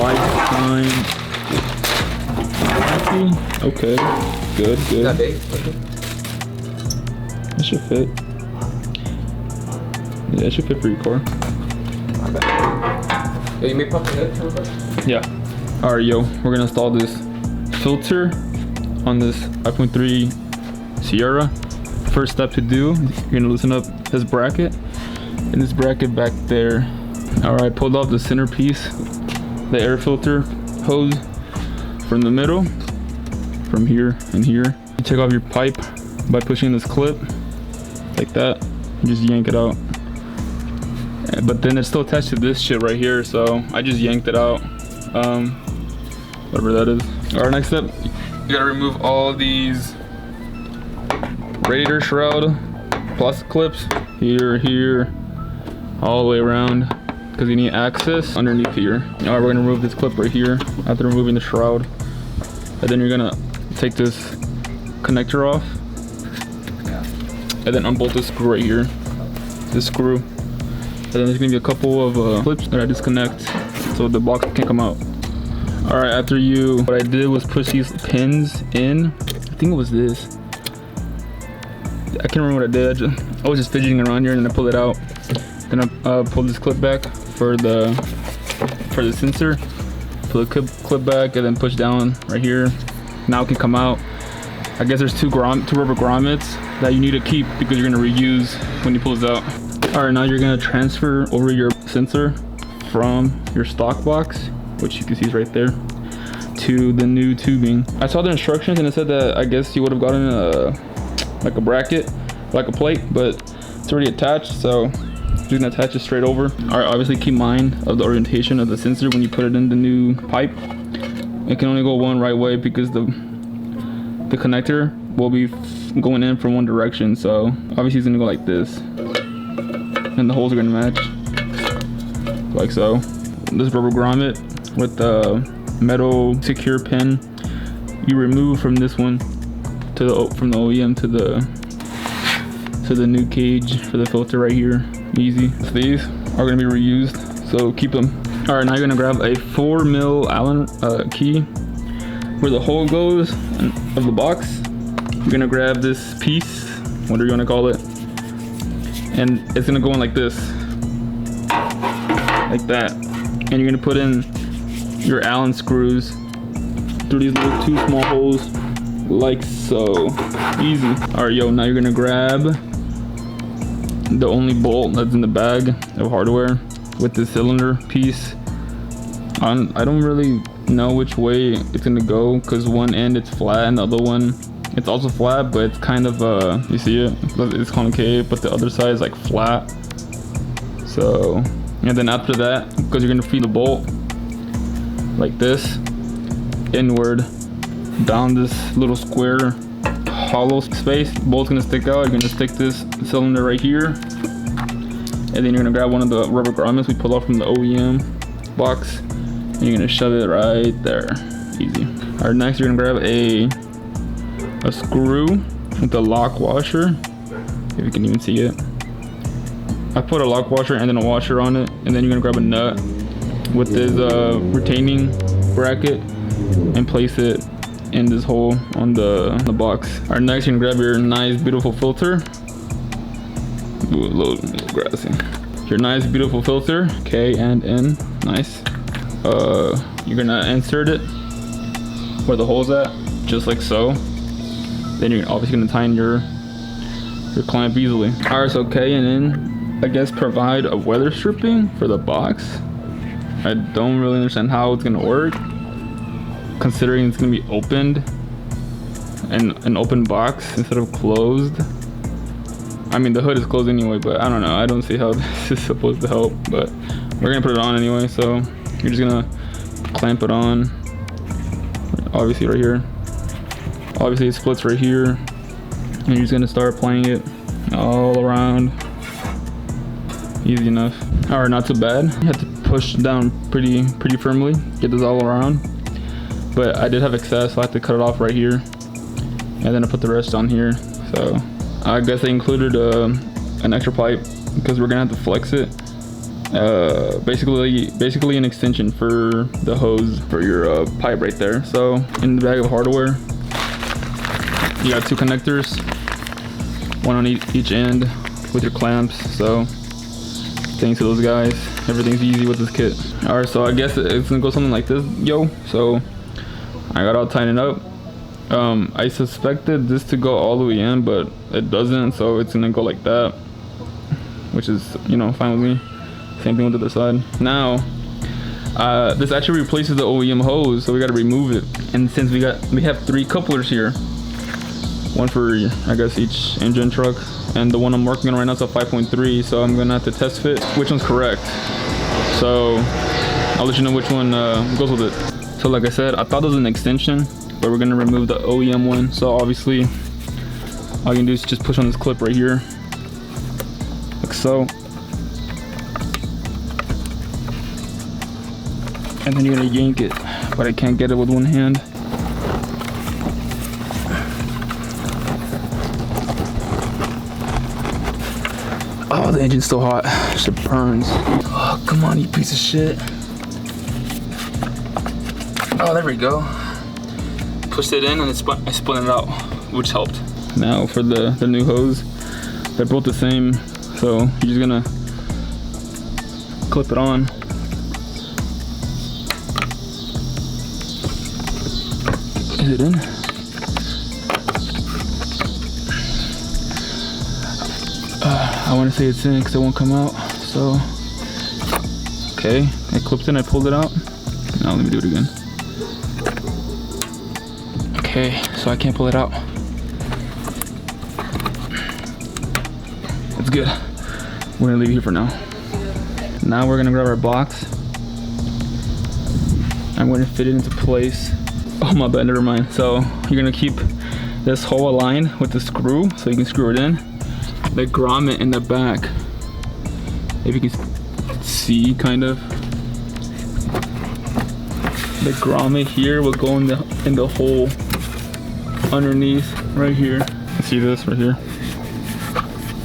lifetime warranty. Okay, good. That big? That should fit. Yeah, it should fit for your car. My bad. Yo, you may pop the head real quick? Yeah. All right, yo, we're gonna install this filter on this 5.3 Sierra. First step to do, you're gonna loosen up this bracket and this bracket back there. All right, pulled off the centerpiece, the air filter hose from the middle, from here and here. You take off your pipe by pushing this clip like that. You just yank it out. But then it's still attached to this shit right here, so I just yanked it out. Whatever that is. All right, next step, you gotta remove all these radiator shroud plastic clips here, all the way around, because you need access underneath here. All right, we're gonna remove this clip right here after removing the shroud, and then you're gonna take this connector off, and then unbolt this screw right here, this screw, and then there's gonna be a couple of clips that I disconnect so the box can come out. All right, what I did was push these pins in. I think it was this. I can't remember what I did. I was just fidgeting around here and then I pulled it out. Then I pulled this clip back for the sensor. Pull the clip back and then push down right here. Now it can come out. I guess there's two rubber grommets that you need to keep because you're gonna reuse when you pull this out. All right, now you're gonna transfer over your sensor from your stock box, which you can see is right there, to the new tubing. I saw the instructions and it said that I guess you would have gotten like a bracket, like a plate, but it's already attached, so you're gonna attach it straight over. All right, obviously keep mind of the orientation of the sensor when you put it in the new pipe. It can only go one right way because the connector will be going in from one direction, so obviously it's gonna go like this, and the holes are gonna match, like so. This rubber grommet with the metal secure pin you remove from this one from the OEM to the new cage for the filter right here. Easy. So these are going to be reused, so keep them. All right, now you're going to grab a 4mm Allen key where the hole goes of the box. You're going to grab this piece, whatever you want to call it, and it's going to go in like this, like that. And you're going to put in your Allen screws through these little two small holes, like so. Easy. All right, yo, now you're gonna grab the only bolt that's in the bag of hardware with the cylinder piece. I don't really know which way it's gonna go because one end it's flat and the other one it's also flat, but it's kind of you see it, it's concave, but the other side is like flat. So, and then after that, because you're gonna feed the bolt like this inward down this little square hollow space, the bolt's gonna stick out. You're gonna stick this cylinder right here, and then you're gonna grab one of the rubber grommets we pulled off from the OEM box, and you're gonna shove it right there. Easy. All right, next you're gonna grab a screw with the lock washer, if you can even see it. I put a lock washer and then a washer on it, and then you're gonna grab a nut with this retaining bracket and place it in this hole on the box. All right, next you're gonna grab your nice beautiful filter. Ooh, a little grassy. Your nice beautiful filter, K and N, nice. You're gonna insert it where the hole's at, just like so. Then you're obviously gonna tighten your clamp easily. All right, so K and N, I guess, provide a weather stripping for the box. I don't really understand how it's gonna work, considering it's gonna be opened and an open box instead of closed. I mean, the hood is closed anyway, but I don't know. I don't see how this is supposed to help, but we're gonna put it on anyway. So you're just gonna clamp it on, obviously right here. Obviously it splits right here, and you're just gonna start playing it all around. Easy enough. All right, not too bad. You have to push down pretty firmly, get this all around. But I did have excess, so I have to cut it off right here, and then I put the rest on here. So I guess they included an extra pipe because we're gonna have to flex it basically an extension for the hose for your pipe right there. So in the bag of hardware, you got 2 connectors, one on each end with your clamps. So thanks to those guys, everything's easy with this kit. All right, so I guess it's gonna go something like this, yo. So I got all tightened up. I suspected this to go all the way in, but it doesn't, so it's gonna go like that, which is, you know, fine with me. Same thing with the other side. Now, this actually replaces the OEM hose, so we gotta remove it. And since we have 3 couplers here, one for, I guess, each engine truck, and the one I'm working on right now is a 5.3, so I'm gonna have to test fit which one's correct. So I'll let you know which one goes with it. So like I said, I thought it was an extension, but we're gonna remove the OEM one. So obviously, all you can do is just push on this clip right here, like so. And then you're gonna yank it, but I can't get it with one hand. Oh, the engine's still hot. Shit burns. Oh, come on, you piece of shit. Oh, there we go. Pushed it in and I spun it out, which helped. Now for the new hose, they're both the same. So you're just gonna clip it on. Is it in? I want to say it's in because it won't come out. So, okay, I clipped in, I pulled it out. Now let me do it again. Okay, so I can't pull it out. It's good. We're gonna leave it here for now. Now we're gonna grab our box. I'm going to fit it into place. Oh my bad, never mind. So you're gonna keep this hole aligned with the screw so you can screw it in. The grommet in the back, if you can see, kind of. The grommet here will go in the hole underneath right here. See this right here?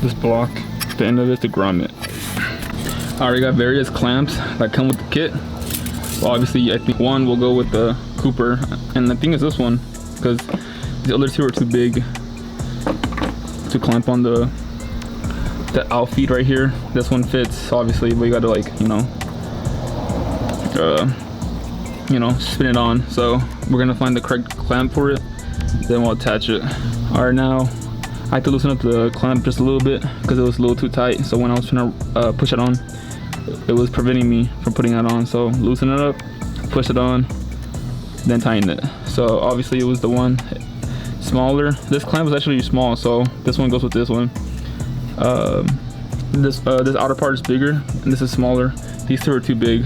This block, the end of it, the grommet. I already got various clamps that come with the kit. Well, obviously, I think one will go with the Cooper, and I think it's this one because the other 2 are too big to clamp on the outfeed right here. This one fits, obviously, but you gotta, like, you know, spin it on. So we're gonna find the correct clamp for it, then we'll attach it. All right, now I had to loosen up the clamp just a little bit because it was a little too tight. So when I was trying to push it on, it was preventing me from putting that on. So loosen it up, push it on, then tighten it. So obviously it was the one smaller. This clamp was actually small, so this one goes with this one. This outer part is bigger and this is smaller. These 2 are too big.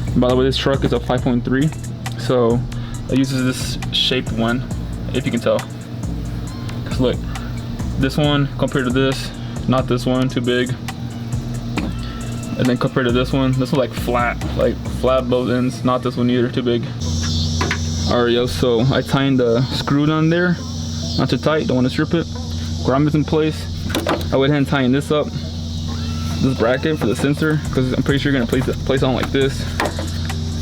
And by the way, this truck is a 5.3, so it uses this shaped one, if you can tell. Cause look, this one compared to this, not this one, too big. And then compared to this one's like flat both ends, not this one either, too big. Alright, yo, so I tightened the screw down there, not too tight, don't want to strip it. Grommet's in place. I went ahead and tighten this up, this bracket for the sensor, because I'm pretty sure you're gonna place it on like this.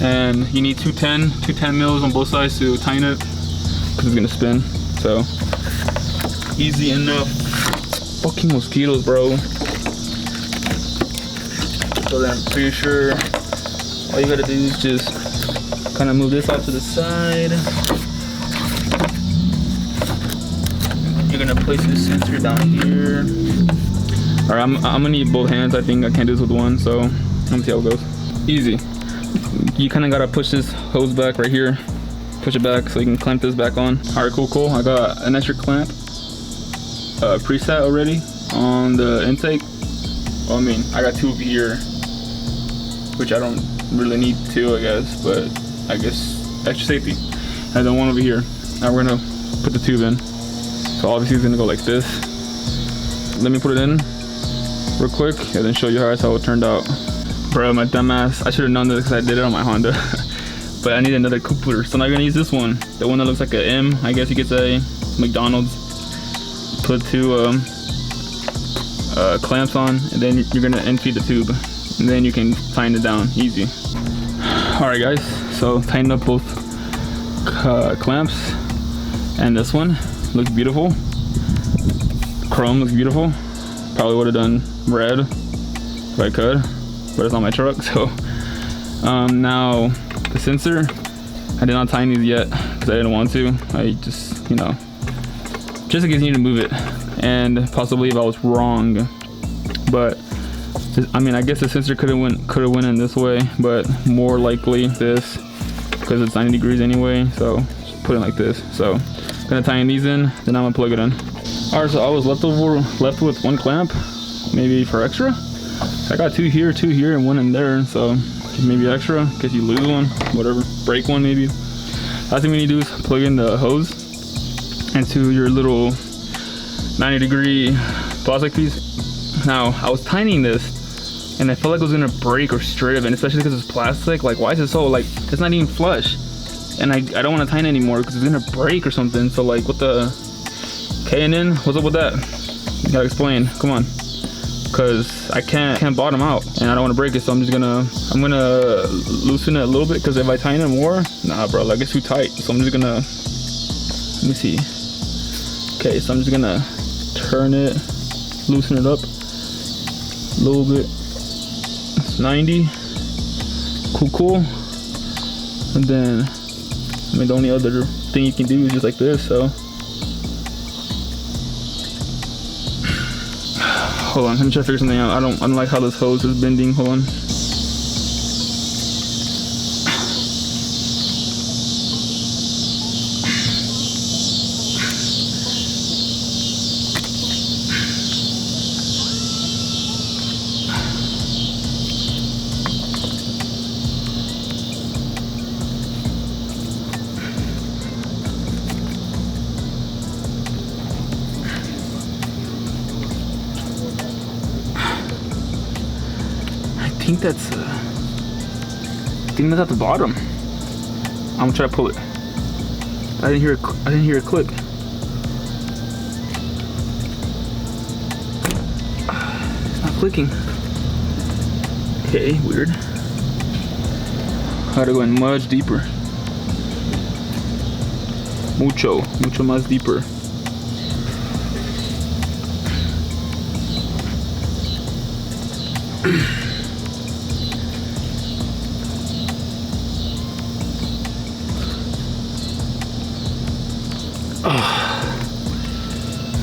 And you need 210 mils on both sides to tighten it, because it's gonna spin. So easy enough. Fucking mosquitoes, bro. So then I'm pretty sure all you gotta do is just kind of move this off to the side. You're gonna place this sensor down here. All right, I'm gonna need both hands. I think I can't do this with one, so I'm gonna see how it goes. Easy. You kind of gotta push this hose back right here. Push it back so you can clamp this back on. All right, cool. I got an extra clamp preset already on the intake. Well, I mean, I got 2 over here, which I don't really need 2, I guess, but I guess extra safety. And then 1 over here. Now we're gonna put the tube in. So obviously it's gonna go like this. Let me put it in real quick and then show you guys how it turned out. Bro, my dumbass, I should have known this because I did it on my Honda. But I need another coupler, so now I'm gonna use this one, the one that looks like an M, I guess you could say, McDonald's. Put 2 clamps on, and then you're gonna end feed the tube and then you can tighten it down easy. All right, guys. So tighten up both clamps, and this one looks beautiful. Chrome looks beautiful. Probably would have done red if I could, but it's not my truck. So now the sensor, I did not tighten these yet because I didn't want to. I just, you know, just in case you need to move it, and possibly if I was wrong. But I mean, I guess the sensor could have went in this way, but more likely this, because it's 90 degrees anyway. So just put it like this. So I'm gonna tighten these in, then I'm gonna plug it in. All right, so I was left with one clamp, maybe for extra. I got two here, and one in there. So maybe extra, in case you lose one, whatever, break one maybe. Last thing we need to do is plug in the hose into your little 90-degree plastic piece. Now, I was tightening this, and I felt like it was gonna break or straight up, and especially because it's plastic. Like, why is it so, like, it's not even flush? And I don't want to tighten anymore because it's gonna break or something. So like, what the K&N? What's up with that? You gotta explain. Come on, because I can't bottom out, and I don't want to break it. So I'm gonna loosen it a little bit, because if I tighten it more, nah, bro, like it's too tight. So I'm just gonna, let me see. Okay, so I'm just gonna turn it, loosen it up a little bit. It's 90. Cool. And then, I mean, the only other thing you can do is just like this. So hold on, let me try to figure something out. I don't like how this hose is bending. Hold on. I think that's at the bottom. I'm gonna try to pull it. I didn't hear it click. It's not clicking. Okay, weird. I gotta go in much deeper. Mucho más deeper.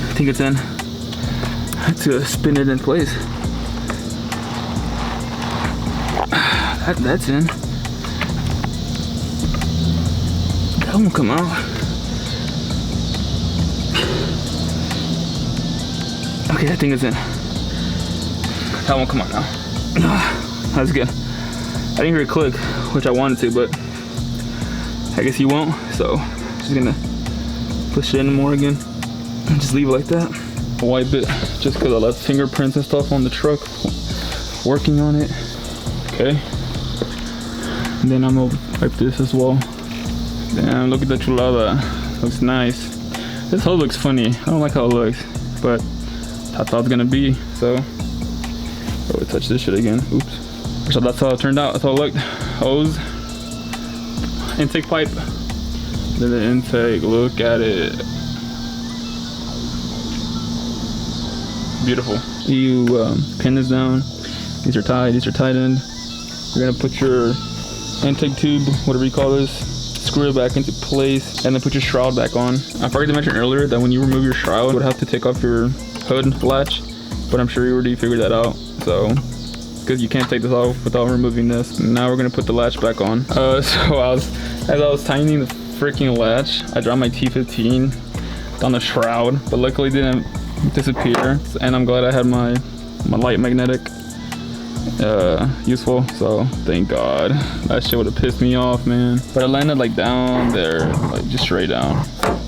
I think it's in. I have to spin it in place. That's in. That won't come out. Okay, I think it's in. That won't come out now. That's good. I didn't hear it click, which I wanted to, but I guess you won't. So just gonna push it in more again and just leave it like that. Wipe it just because I left fingerprints and stuff on the truck working on it. Okay, and then I'm gonna wipe this as well. Damn, look at that chulada. Looks nice. This hose looks funny. I don't like how it looks, but that's how it's gonna be. So oh, touch this shit again. Oops. So that's how it turned out. That's how it looked. Hose, intake pipe, then the intake. Look at it. Beautiful. You pin this down. These are tied. These are tightened. You're gonna put your intake tube, whatever you call this, screw it back into place, and then put your shroud back on. I forgot to mention earlier that when you remove your shroud, you would have to take off your hood latch, but I'm sure you already figured that out. So, because you can't take this off without removing this. Now we're gonna put the latch back on. So as I was tightening the freaking latch, I dropped my T15 on the shroud, but luckily it didn't disappear, and I'm glad I had my light magnetic useful, so thank God. That shit would have pissed me off, man. But it landed like down there, like just straight down.